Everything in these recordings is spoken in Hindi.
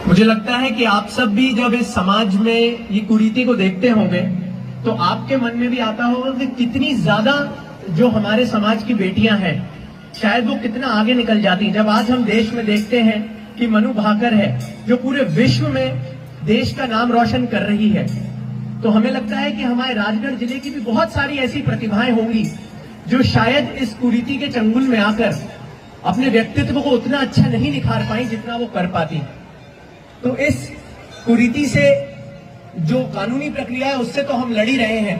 मुझे लगता है कि आप सब भी जब इस समाज में ये कुरीति को देखते होंगे तो आपके मन में भी आता होगा कि कितनी ज्यादा जो हमारे समाज की बेटियां हैं शायद वो कितना आगे निकल जाती। जब आज हम देश में देखते हैं कि मनु भाकर है जो पूरे विश्व में देश का नाम रोशन कर रही है, तो हमें लगता है कि हमारे राजगढ़ जिले की भी बहुत सारी ऐसी प्रतिभाएं होंगी जो शायद इस कुरीति के चंगुल में आकर अपने व्यक्तित्व को उतना अच्छा नहीं निखार पाई जितना वो कर पाती। तो इस कुरीति से जो कानूनी प्रक्रिया है उससे तो हम लड़ ही रहे हैं,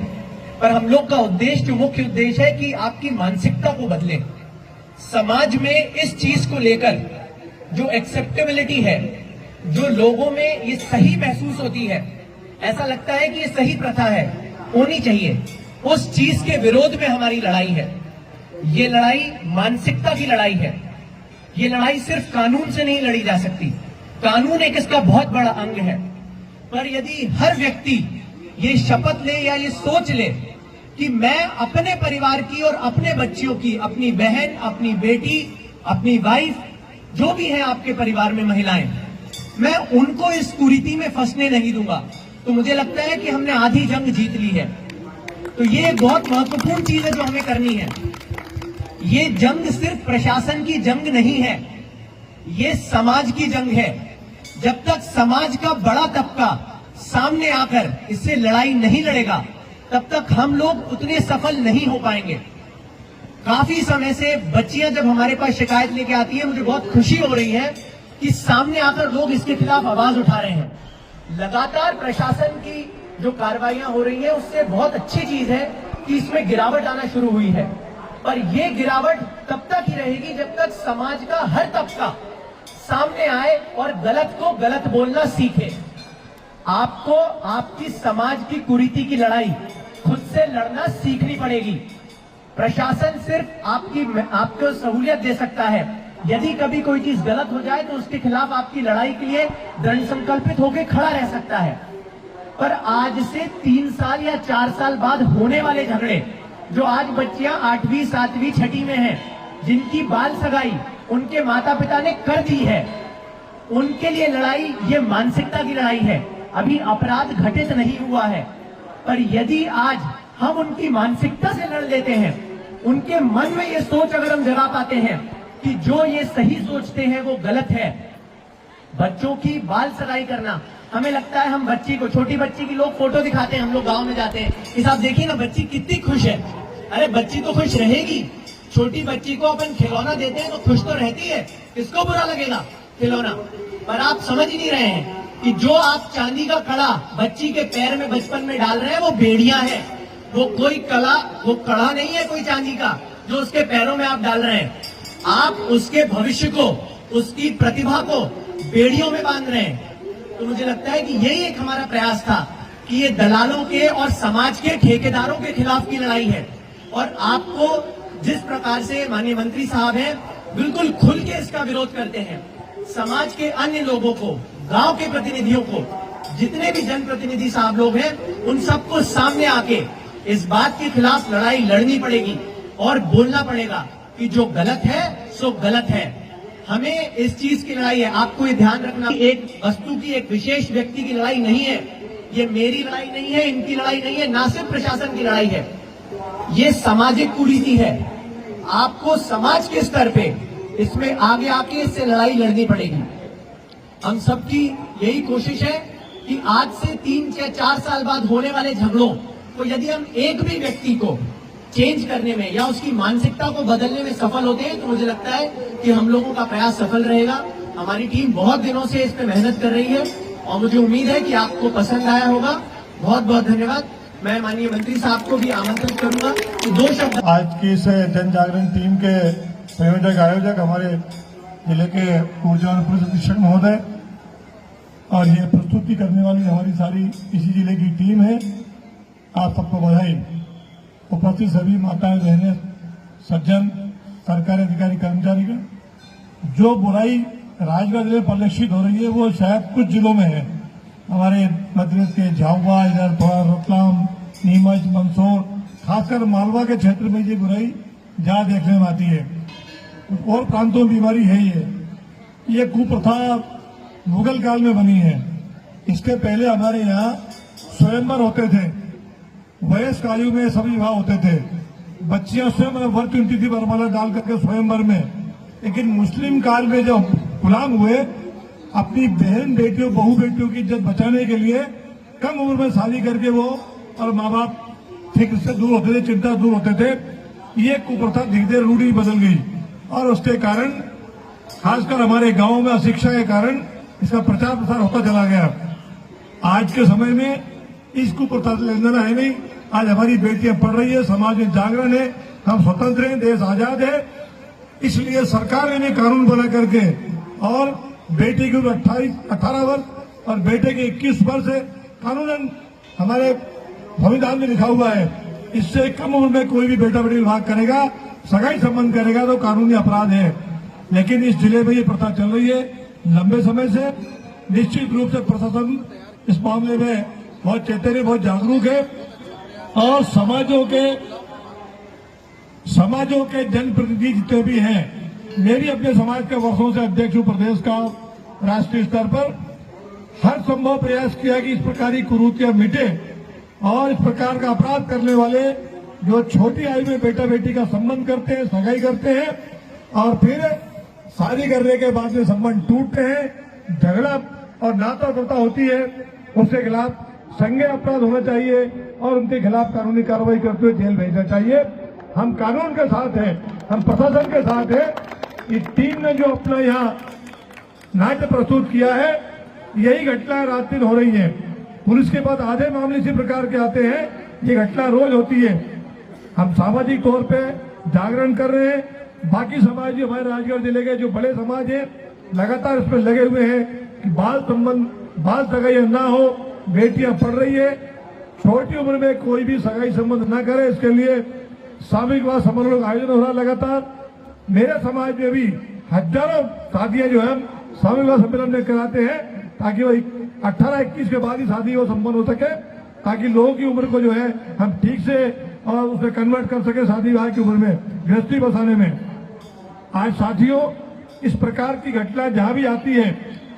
पर हम लोग का उद्देश्य, जो मुख्य उद्देश्य है कि आपकी मानसिकता को बदले। समाज में इस चीज को लेकर जो एक्सेप्टेबिलिटी है, जो लोगों में ये सही महसूस होती है, ऐसा लगता है कि ये सही प्रथा है, होनी चाहिए, उस चीज के विरोध में हमारी लड़ाई है। ये लड़ाई मानसिकता की लड़ाई है। ये लड़ाई सिर्फ कानून से नहीं लड़ी जा सकती। कानून एक इसका बहुत बड़ा अंग है, पर यदि हर व्यक्ति ये शपथ ले या ये सोच ले कि मैं अपने परिवार की और अपने बच्चियों की, अपनी बहन, अपनी बेटी, अपनी वाइफ, जो भी है आपके परिवार में महिलाएं, मैं उनको इस कुरीति में फंसने नहीं दूंगा, तो मुझे लगता है कि हमने आधी जंग जीत ली है। तो ये बहुत महत्वपूर्ण चीज है जो हमें करनी है। ये जंग सिर्फ प्रशासन की जंग नहीं है, ये समाज की जंग है। जब तक समाज का बड़ा तबका सामने आकर इससे लड़ाई नहीं लड़ेगा, तब तक हम लोग उतने सफल नहीं हो पाएंगे। काफी समय से बच्चियां जब हमारे पास शिकायत लेके आती है, मुझे बहुत खुशी हो रही है कि सामने आकर लोग इसके खिलाफ आवाज उठा रहे हैं। लगातार प्रशासन की जो कार्रवाइयां हो रही है उससे बहुत अच्छी चीज है कि इसमें गिरावट आना शुरू हुई है, पर यह गिरावट तब तक ही रहेगी जब तक समाज का हर तबका सामने आए और गलत को गलत बोलना सीखे। आपको आपकी समाज की कुरीति की लड़ाई खुद से लड़ना सीखनी पड़ेगी। प्रशासन सिर्फ आपको सहूलियत दे सकता है। यदि कभी कोई चीज गलत हो जाए तो उसके खिलाफ आपकी लड़ाई के लिए दृढ़ संकल्पित होकर खड़ा रह सकता है, पर आज से 3 साल या 4 साल बाद होने वाले झगड़े, जो आज बच्चियां 8वीं 7वीं 6ठी में हैं, जिनकी बाल सगाई उनके माता पिता ने कर दी है, उनके लिए लड़ाई ये मानसिकता की लड़ाई है। अभी अपराध घटित नहीं हुआ है, पर यदि आज हम उनकी मानसिकता से लड़ लेते हैं, उनके मन में ये सोच अगर हम जगा पाते हैं कि जो ये सही सोचते हैं वो गलत है। बच्चों की बाल सगाई करना, हमें लगता है हम बच्ची को, छोटी बच्ची की लोग फोटो दिखाते हैं, हम लोग गांव में जाते हैं कि साहब देखिए ना बच्ची कितनी खुश है। अरे बच्ची तो खुश रहेगी, छोटी बच्ची को अपन खिलौना देते हैं तो खुश तो रहती है, किसको बुरा लगेगा खिलौना। पर आप समझ ही नहीं रहे हैं कि जो आप चांदी का कड़ा बच्ची के पैर में बचपन में डाल रहे हैं वो बेड़ियां है, वो कोई कड़ा नहीं है कोई चांदी का जो उसके पैरों में आप डाल रहे हैं। आप उसके भविष्य को, उसकी प्रतिभा को बेड़ियों में बांध रहे हैं। तो मुझे लगता है कि यही एक हमारा प्रयास था कि ये दलालों के और समाज के ठेकेदारों के खिलाफ की लड़ाई है। और आपको जिस प्रकार से माननीय मंत्री साहब हैं बिल्कुल खुल के इसका विरोध करते हैं, समाज के अन्य लोगों को, गांव के प्रतिनिधियों को, जितने भी जनप्रतिनिधि साहब लोग हैं, उन सबको सामने आके इस बात के खिलाफ लड़ाई लड़नी पड़ेगी और बोलना पड़ेगा कि जो गलत है सो गलत है। हमें इस चीज की लड़ाई है। आपको ये ध्यान रखना, एक वस्तु की, एक विशेष व्यक्ति की लड़ाई नहीं है, ये मेरी लड़ाई नहीं है, इनकी लड़ाई नहीं है, ना सिर्फ प्रशासन की लड़ाई है, ये सामाजिक कुरीति है। आपको समाज के स्तर पे इसमें आगे आके इससे लड़ाई लड़नी पड़ेगी। हम सबकी यही कोशिश है कि आज से 3 या 4 साल बाद होने वाले झगड़ों को यदि हम एक भी व्यक्ति को चेंज करने में या उसकी मानसिकता को बदलने में सफल होते हैं तो मुझे लगता है कि हम लोगों का प्रयास सफल रहेगा। हमारी टीम बहुत दिनों से इस पे मेहनत कर रही है और मुझे उम्मीद है कि आपको पसंद आया होगा। बहुत बहुत धन्यवाद। मैं माननीय मंत्री साहब को भी आमंत्रित करूंगा कि 2 शब्द। आज की इस जन जागरण टीम के संयोजक आयोजक हमारे जिले के ऊर्जा और पुलिस अधीक्षक महोदय, और ये प्रस्तुति करने वाली हमारी सारी इसी जिले की टीम है। आप सबको बधाई। उपस्थित सभी माताएं, बहनें, सज्जन, सरकारी अधिकारी, कर्मचारी का जो बुराई राजगढ़ जिले में परिलक्षित हो रही है वो शायद कुछ जिलों में है। हमारे मध्य के झाबुआ, इधर रतलाम, नीमच, मंदसौर, खासकर मालवा के क्षेत्र में ये बुराई ज्यादा देखने में आती है। और प्रांतों में बीमारी है ये कुप्रथा मुगल काल में बनी है। इसके पहले हमारे यहाँ स्वयंवर होते थे, वयस्क आयु में सभी विवाह होते थे, बच्चियां स्वयं वर्त चुनती थी वरमाला डाल करके स्वयंवर में। लेकिन मुस्लिम काल में जब गुलाम हुए, अपनी बहन बेटियों बहू बेटियों की इज्जत बचाने के लिए कम उम्र में शादी करके वो और माँ बाप फिक्र से दूर होते थे, चिंता दूर होते थे। ये कुप्रथा धीरे धीरे रूढ़ी बदल गई और उसके कारण खासकर हमारे गांवों में अशिक्षा के कारण इसका प्रचार प्रसार होता चला गया। आज के समय में इस कुप्रथा से लेना है नहीं। आज हमारी बेटियां पढ़ रही है, समाज में जागरण है, हम स्वतंत्र हैं, देश आजाद है। इसलिए सरकार ने कानून बना करके और बेटी की उम्र 18 वर्ष और बेटे के 21 वर्ष है, कानूनन हमारे संविधान में लिखा हुआ है। इससे कम उम्र में कोई भी बेटा बेटी विवाह करेगा, सगाई संबंध करेगा तो कानूनी अपराध है। लेकिन इस जिले में ये प्रथा चल रही है लंबे समय से। निश्चित रूप से प्रशासन इस मामले में बहुत चेतन है, बहुत जागरूक है और समाजों के जनप्रतिनिधि जितने भी हैं, मैं भी अपने समाज के वर्षों से अध्यक्ष हूं प्रदेश का, राष्ट्रीय स्तर पर हर संभव प्रयास किया कि इस प्रकार की कुरीतियां मिटे और इस प्रकार का अपराध करने वाले जो छोटी आयु में बेटा बेटी का संबंध करते हैं, सगाई करते हैं और फिर शादी करने के बाद में संबंध टूटते हैं, झगड़ा और नाता होती है, उसके खिलाफ संज्ञेय अपराध होना चाहिए और उनके खिलाफ कानूनी कार्रवाई करते हुए जेल भेजना चाहिए। हम कानून के साथ हैं, हम प्रशासन के साथ हैं। इस टीम ने जो अपना यहाँ नाट्य प्रस्तुत किया है, यही घटना रात दिन हो रही है। पुलिस के पास आधे मामले इसी प्रकार के आते हैं, ये घटना रोज होती है। हम सामाजिक तौर पे जागरण कर रहे हैं। बाकी समाज जो हमारे राजगढ़ जिले के जो बड़े समाज है लगातार इस पर लगे हुए हैं कि बाल सगाई ना हो, बेटियां पढ़ रही है, छोटी उम्र में कोई भी सगाई संबंध न करे, इसके लिए सामूहिक विवाह समारोह का आयोजन हो रहा है लगातार। मेरे समाज में भी हजारों शादियां जो है हम सामूहिक विवाह सम्मेलन में कराते हैं ताकि वो 18-21 के बाद ही शादी वो संपन्न हो सके, ताकि लोगों की उम्र को जो है हम ठीक से और उसे कन्वर्ट कर सके शादी विवाह की उम्र में, गृहस्थी बसाने में। आज साथियों, इस प्रकार की घटना जहां भी आती है,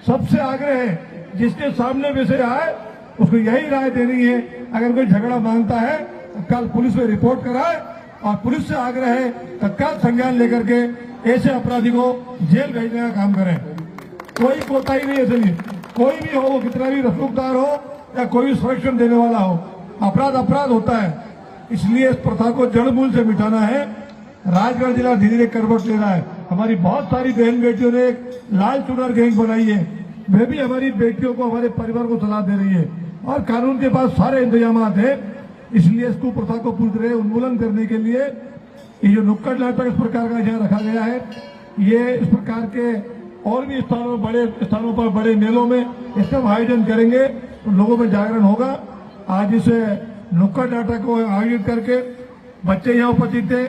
सबसे आग्रह है जिसके सामने विषय आए उसको यही राय देनी है, अगर कोई झगड़ा मांगता है तत्काल पुलिस में रिपोर्ट कराए और पुलिस से आग्रह है तत्काल संज्ञान लेकर के ऐसे अपराधी को जेल भेजने का काम करें। कोई कोताही नहीं है, इसलिए कोई भी हो, वो कितना भी रसूखदार हो या कोई भी संरक्षण देने वाला हो, अपराध होता है। इसलिए इस प्रथा को जड़ मूल से मिटाना है। राजगढ़ जिला धीरे धीरे करवट ले रहा है। हमारी बहुत सारी बहन बेटियों ने एक लाल चुनर गैंग बनाई है, वे भी हमारी बेटियों को, हमारे परिवार को सलाह दे रही है और कानून के पास सारे इंतजाम है। इसलिए इस कुप्रथा को पूरी तरह उन्मूलन करने के लिए ये जो नुक्कड़ नाटक इस प्रकार का यहाँ रखा गया है, ये इस प्रकार के और भी बड़े स्थानों पर बड़े मेलों में इसका हम आयोजन करेंगे तो लोगों में जागरण होगा। आज इस नुक्कड़ नाटक को आयोजित करके बच्चे यहाँ उपस्थित थे,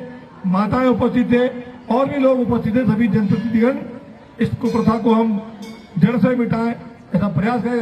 माताएं उपस्थित थे और भी लोग उपस्थित थे, सभी जनप्रतिनिधिगण। इस कुप्रथा को हम जड़ से मिटाएं, ऐसा प्रयास करें।